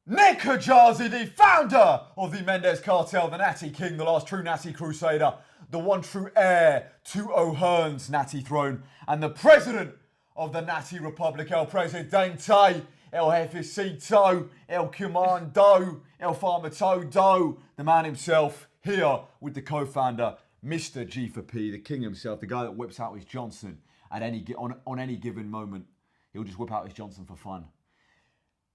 Nick Hajazi, the founder of the Mendes Cartel, the Natty King, the last true Natty Crusader, the one true heir to O'Hearn's Natty throne, and the president of the Natty Republic, El Presidente, El Jefecito, El Comando, El Farmer Todo, the man himself, here with the co-founder, Mr. G for P, the king himself, the guy that whips out his Johnson at on any given moment. He'll just whip out his Johnson for fun.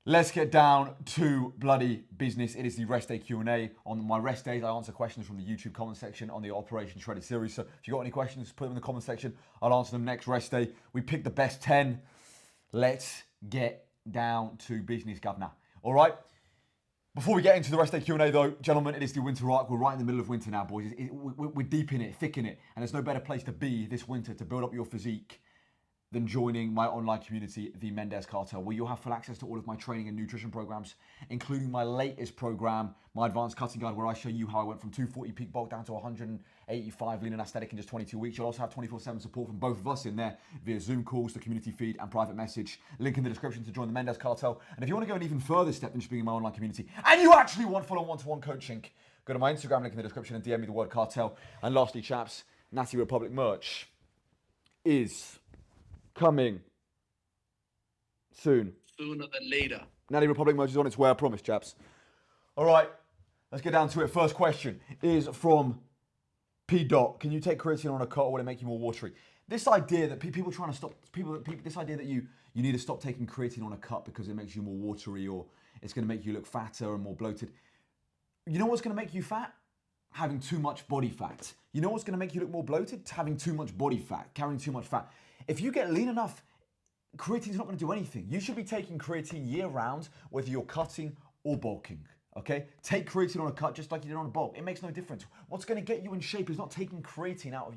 Let's get down to bloody business. It is the rest day Q&A. On my rest days, I answer questions from the YouTube comment section on the Operation Shredded series. So if you've got any questions, put them in the comment section. I'll answer them next rest day. We picked the best 10. Let's get down to business, governor. All right? Before we get into the rest day Q&A though, gentlemen, it is the winter arc. We're right in the middle of winter now, boys. We're deep in it, thick in it. And there's no better place to be this winter to build up your physique than joining my online community, the Mendes Cartel, where you'll have full access to all of my training and nutrition programs, including my latest program, my advanced cutting guide, where I show you how I went from 240 peak bulk down to 185 lean and aesthetic in just 22 weeks. You'll also have 24/7 support from both of us in there via Zoom calls, the community feed, and private message. Link in the description to join the Mendes Cartel. And if you want to go an even further step than just being in my online community, and you actually want full-on one-to-one coaching, go to my Instagram link in the description and DM me the word cartel. And lastly, chaps, Natty Republic merch is coming soon. Sooner than later. Natty Republic merch is on its way, I promise, chaps. All right, let's get down to it. First question is from P. Dot. Can you take creatine on a cut or will it make you more watery? This idea that people trying to stop, this idea that you need to stop taking creatine on a cut because it makes you more watery or it's going to make you look fatter and more bloated. You know what's going to make you fat? Having too much body fat. You know what's going to make you look more bloated? Having too much body fat, carrying too much fat. If you get lean enough, creatine's not going to do anything. You should be taking creatine year round, whether you're cutting or bulking. Okay? Take creatine on a cut just like you did on a bulk. It makes no difference. What's going to get you in shape is not taking creatine out of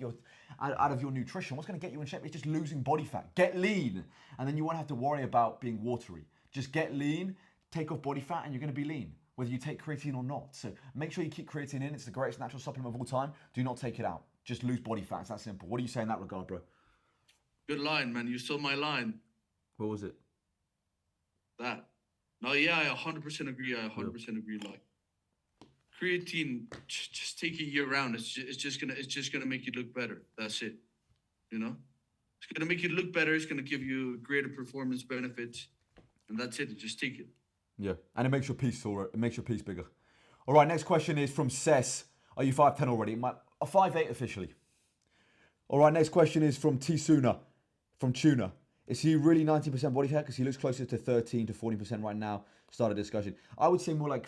your nutrition. What's going to get you in shape is just losing body fat. Get lean, and then you won't have to worry about being watery. Just get lean, take off body fat, and you're going to be lean, whether you take creatine or not. So make sure you keep creatine in. It's the greatest natural supplement of all time. Do not take it out. Just lose body fat. It's that simple. What do you say in that regard, bro? Good line, man. You stole my line. What was it? That. No, yeah, I 100% agree. I 100% agree. Like, creatine, just take it year round. It's just gonna make you look better. That's it. You know, it's gonna make you look better. It's gonna give you greater performance benefits, and that's it. Just take it. Yeah, and it makes your piece taller. It makes your piece bigger. All right, next question is from Cess. Are you 5'10" already? 5'8" officially. All right, next question is from T-Suna, from Tuna. Is he really 90% body fat? Because he looks closer to 13 to 40% right now. Start a discussion. I would say more like,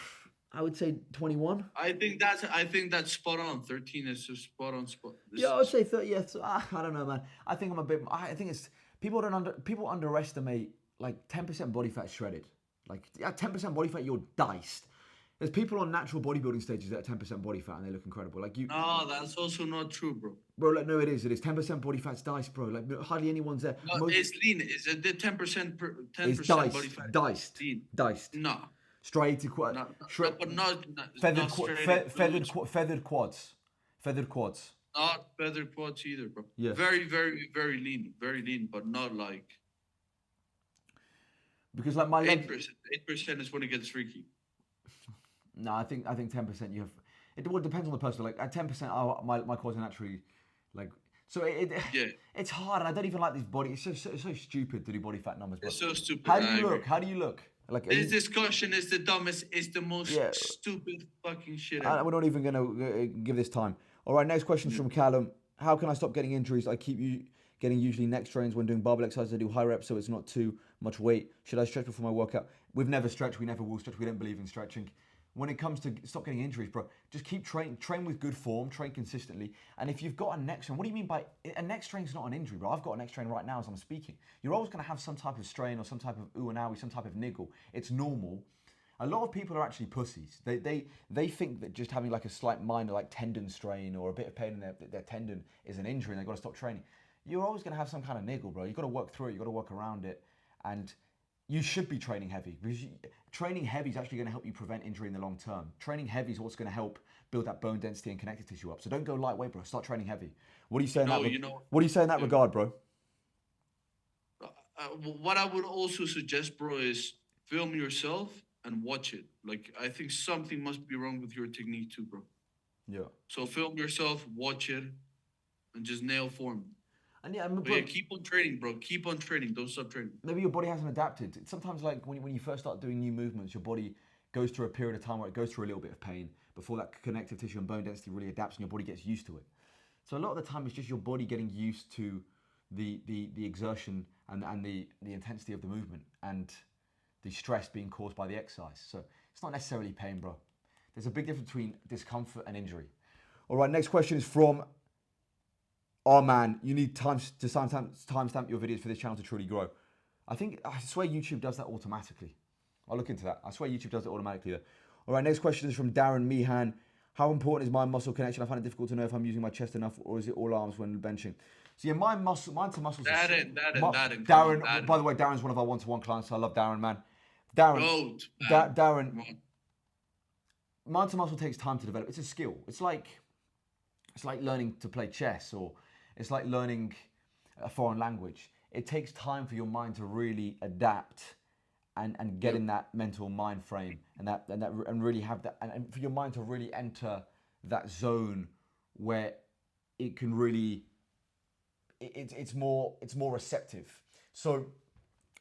21. I think that's spot on. 13 is just spot on. Yeah, I would say 30. Yeah, I don't know, man. I think it's people underestimate like 10% body fat shredded. Like, at 10% body fat, you're diced. There's people on natural bodybuilding stages that are 10% body fat and they look incredible. Like you. No, that's also not true, bro. Bro, like, no, it is. 10% body fat's diced, bro. Like, hardly anyone's there. No, it's lean. Is it the 10% It's body fat? Diced. Lean. Diced. No. Striated quad. No, but not feathered quads. Feathered quads. Not feathered quads either, bro. Yeah. Very, very, very lean. Very lean, but not like. Because like my 8%. 8% is when it gets freaky. No, I think 10% you have. It depends on the person. Like at 10%, my quads are naturally like. So it's hard, and I don't even like these body. It's so stupid to do body fat numbers. It's so stupid. How do you look? How do you look? Like this discussion is the dumbest. It's the most stupid fucking shit ever. We're not even gonna give this time. All right, next question is from Callum. How can I stop getting injuries? I keep getting usually neck strains when doing barbell exercises. I do high reps, so it's not too much weight. Should I stretch before my workout? We've never stretched. We never will stretch. We don't believe in stretching. When it comes to stop getting injuries, bro, just keep train with good form, train consistently. And if you've got a neck strain, what do you mean by a neck strain is not an injury, bro? I've got a neck strain right now as I'm speaking. You're always going to have some type of strain or some type of ooh and owie, some type of niggle. It's normal. A lot of people are actually pussies. They think that just having like a slight minor like tendon strain or a bit of pain in their tendon is an injury and they've got to stop training. You're always going to have some kind of niggle, bro. You've got to work through it. You've got to work around it. And you should be training heavy because training heavy is actually going to help you prevent injury in the long term. Training heavy is what's going to help build that bone density and connective tissue up. So don't go lightweight, bro. Start training heavy. What do you say in that? What do you say in that regard, bro? What I would also suggest, bro, is film yourself and watch it. Like I think something must be wrong with your technique too, bro. Yeah. So film yourself, watch it, and just nail form. And yeah, But yeah, keep on training, bro. Keep on training. Don't stop training. maybe your body hasn't adapted. It's sometimes like when you first start doing new movements, your body goes through a period of time where it goes through a little bit of pain before that connective tissue and bone density really adapts and your body gets used to it. So a lot of the time it's just your body getting used to the exertion and the intensity of the movement and the stress being caused by the exercise. So it's not necessarily pain, bro. There's a big difference between discomfort and injury. All right, next question is from our man. You need time to timestamp your videos for this channel to truly grow. I swear YouTube does that automatically. I'll look into that. I swear YouTube does it automatically there. All right, next question is from Darren Meehan. How important is mind muscle connection? I find it difficult to know if I'm using my chest enough or is it all arms when benching. So yeah, mind to muscles. Darren, by the way, Darren's one of our one-to-one clients. So I love Darren, man. Darren, mind to muscle takes time to develop. It's a skill. It's like learning to play chess, or it's like learning a foreign language. It takes time for your mind to really adapt and get in that mental mind frame and really have that, and for your mind to really enter that zone where it can really it's more receptive. So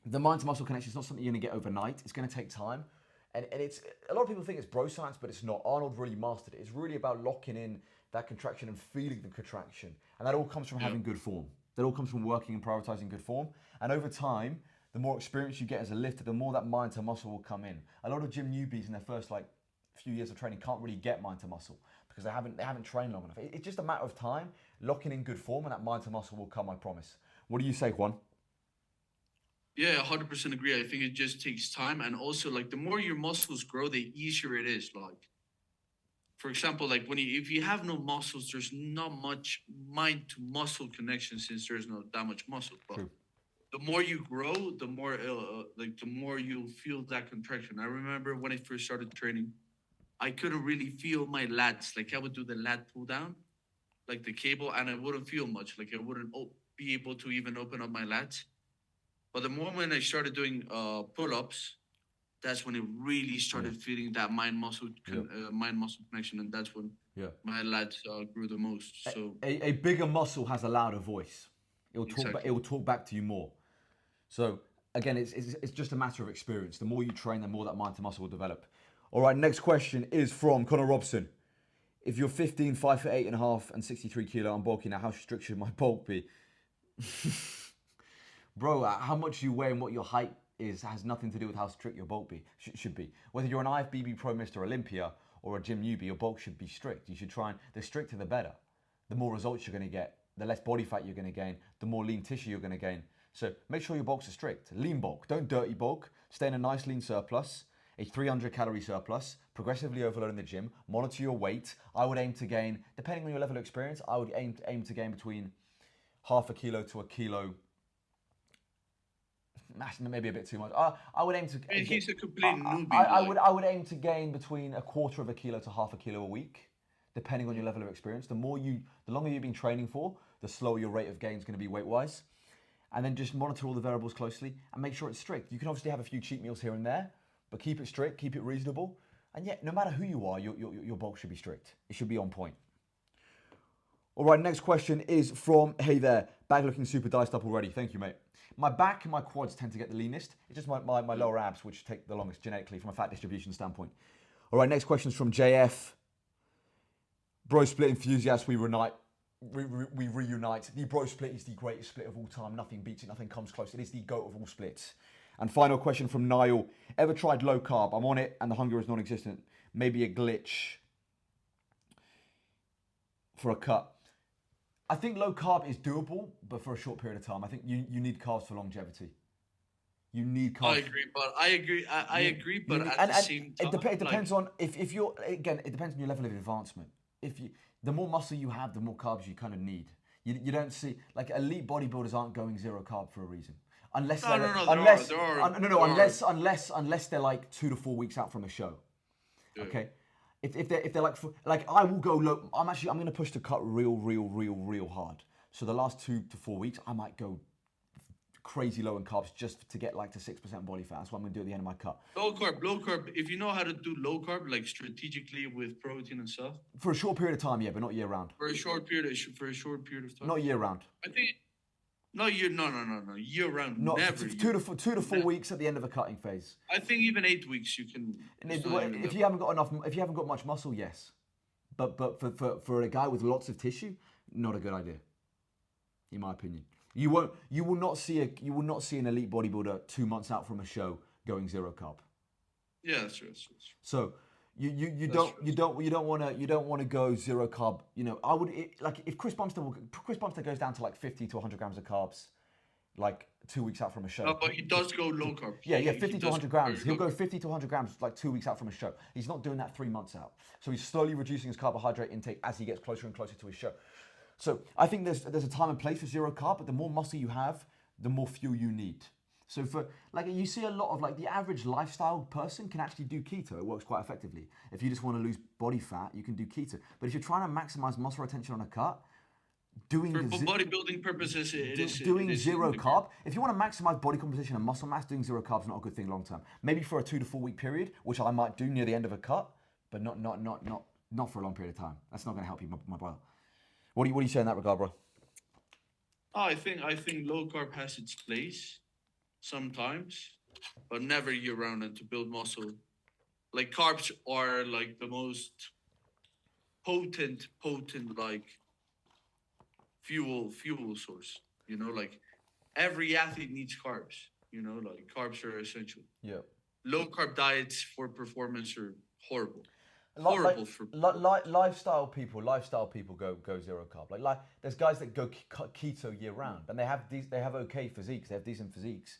the mind to muscle connection is not something you're going to get overnight. It's going to take time, and it's a lot of people think it's bro science, but it's not. Arnold really mastered it. It's really about locking in that contraction and feeling the contraction, and that all comes from having good form. That all comes from working and prioritizing good form. And over time, the more experience you get as a lifter, the more that mind to muscle will come in. A lot of gym newbies in their first few years of training can't really get mind to muscle because they haven't trained long enough. It's just a matter of time, locking in good form, and that mind to muscle will come, I promise. What do you say, Juan? Yeah, 100% agree. I think it just takes time, and also like the more your muscles grow, the easier it is. Like, for example, like if you have no muscles, there's not much mind to muscle connection since there's not that much muscle. But True. the more you grow, the more the more you'll feel that contraction. I remember when I first started training, I couldn't really feel my lats. Like I would do the lat pull down, like the cable, and I wouldn't feel much. Like I wouldn't be able to even open up my lats. But the moment I started doing pull-ups, that's when it really started feeling that mind muscle connection, and that's when my lats grew the most. So a bigger muscle has a louder voice. It will talk back to you more. So again, it's just a matter of experience. The more you train, the more that mind to muscle will develop. All right, next question is from Connor Robson. If you're 15, 5'8.5" and 63 kilo, I'm bulky now, how strict should my bulk be? Bro, how much you weigh and what your height is has nothing to do with how strict your bulk should be. Whether you're an IFBB Pro Mr. Olympia or a gym newbie, your bulk should be strict. You should try and, the stricter the better. The more results you're going to get, the less body fat you're going to gain, the more lean tissue you're going to gain. So make sure your bulks are strict. Lean bulk, don't dirty bulk. Stay in a nice lean surplus, a 300 calorie surplus, progressively overload in the gym, monitor your weight. I would aim to gain, depending on your level of experience, I would aim to gain between half a kilo to a kilo. Maybe a bit too much. I would aim to. He's a complete newbie. I would aim to gain between a quarter of a kilo to half a kilo a week, depending on your level of experience. The longer you've been training for, the slower your rate of gain is going to be weight-wise. And then just monitor all the variables closely and make sure it's strict. You can obviously have a few cheat meals here and there, but keep it strict, keep it reasonable. And yet, no matter who you are, your bulk should be strict. It should be on point. All right, next question is from, hey there, bag looking super diced up already. Thank you, mate. My back and my quads tend to get the leanest. It's just my lower abs which take the longest genetically from a fat distribution standpoint. All right, next question is from JF. Bro split enthusiast, we reunite. The bro split is the greatest split of all time. Nothing beats it, nothing comes close. It is the GOAT of all splits. And final question from Niall. Ever tried low carb? I'm on it and the hunger is non-existent. Maybe a glitch for a cut. I think low carb is doable, but for a short period of time. I think you need carbs for longevity. You need carbs. I agree, but at the same time, it depends on if you're, again, it depends on your level of advancement. The more muscle you have, the more carbs you kind of need. You don't see, like, elite bodybuilders aren't going zero carb for a reason. Unless they're like 2 to 4 weeks out from a show. Yeah. Okay. If they're like I will go low. I'm going to push the cut real hard. So the last 2 to 4 weeks, I might go crazy low in carbs just to get like to 6% body fat. That's what I'm gonna do at the end of my cut. Low carb, low carb. If you know how to do low carb, like strategically with protein and stuff, For a short period of time, yeah, but not year round. for a short period, of time. Not year round. I think no, year round. Not Never. 2 to 4 weeks at the end of a cutting phase. I think even 8 weeks you can. And if you haven't got enough, if you haven't got much muscle, yes. But for a guy with lots of tissue, not a good idea, in my opinion. You will not see an elite bodybuilder 2 months out from a show going 0 carb. Yeah, that's true. So you don't want to go 0 carb. You know, I would like if Chris Bumstead goes down to like 50 to 100 grams of carbs, like 2 weeks out from a show. No, but he does go low carb. Yeah, 50 to 100 grams. He'll go 50 to 100 grams like 2 weeks out from a show. He's not doing that 3 months out. So he's slowly reducing his carbohydrate intake as he gets closer and closer to his show. So I think there's a time and place for 0 carb, but the more muscle you have, the more fuel you need. So for like you see a lot of like the average lifestyle person can actually do keto. It works quite effectively. If you just want to lose body fat, you can do keto. But if you're trying to maximize muscle retention on a cut, for bodybuilding purposes, doing 0 carb. If you want to maximize body composition and muscle mass, doing 0 carb is not a good thing long term. Maybe for a 2 to 4 week period, which I might do near the end of a cut, but not for a long period of time. That's not going to help you, my brother. What do you say in that regard, bro? Oh, I think low carb has its place sometimes, but never year round. And to build muscle, like carbs are like the most potent like fuel source. You know, like every athlete needs carbs. You know, like carbs are essential. Yeah. Low carb diets for performance are horrible. Lifestyle people go 0 carb. Like there's guys that go keto year round, and they have okay physiques. They have decent physiques.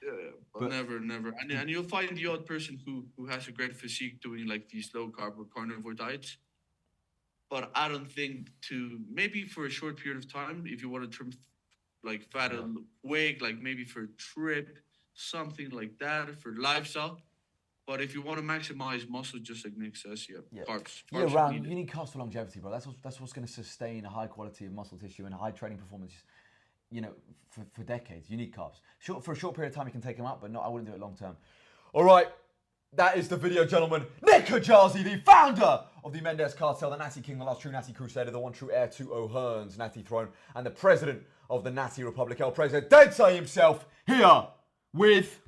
Yeah, but never. And you'll find the odd person who has a great physique doing like these low carb or carnivore diets. But I don't think maybe for a short period of time, if you want to trim like fat and weight, like maybe for a trip, something like that for lifestyle. But if you want to maximize muscle, just like Nick says, carbs. Year round, you need carbs for longevity, bro. That's what's going to sustain a high quality of muscle tissue and high training performance. You know, for decades, you need carbs. For a short period of time, you can take them out, but I wouldn't do it long term. All right, that is the video, gentlemen. Nick Kajazi, the founder of the Mendez Cartel, the Natty King, the last true Natty Crusader, the one true heir to O'Hearn's Natty throne, and the president of the Natty Republic, El Presidente himself, here with.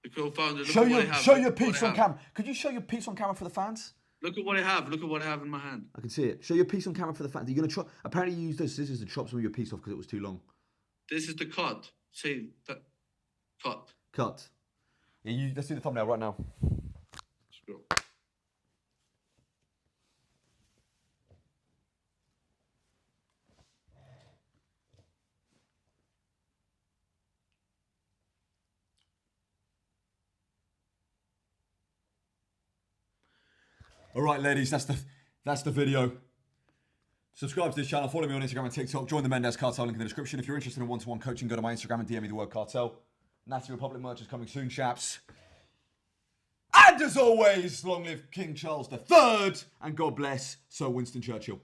The co-founder. Show your piece on camera. Could you show your piece on camera for the fans? Look at what I have. Look at what I have in my hand. I can see it. Show your piece on camera for the fans. You're gonna chop. Apparently, you used those scissors to chop some of your piece off because it was too long. This is the cut. Say that. Cut. Cut. Yeah, let's do the thumbnail right now. Let's go. All right, ladies, that's the video. Subscribe to this channel, follow me on Instagram and TikTok, join the Mendez Cartel, link in the description. If you're interested in one-to-one coaching, go to my Instagram and DM me the word cartel. Natty Republic merch is coming soon, chaps. And as always, long live King Charles III, and God bless Sir Winston Churchill.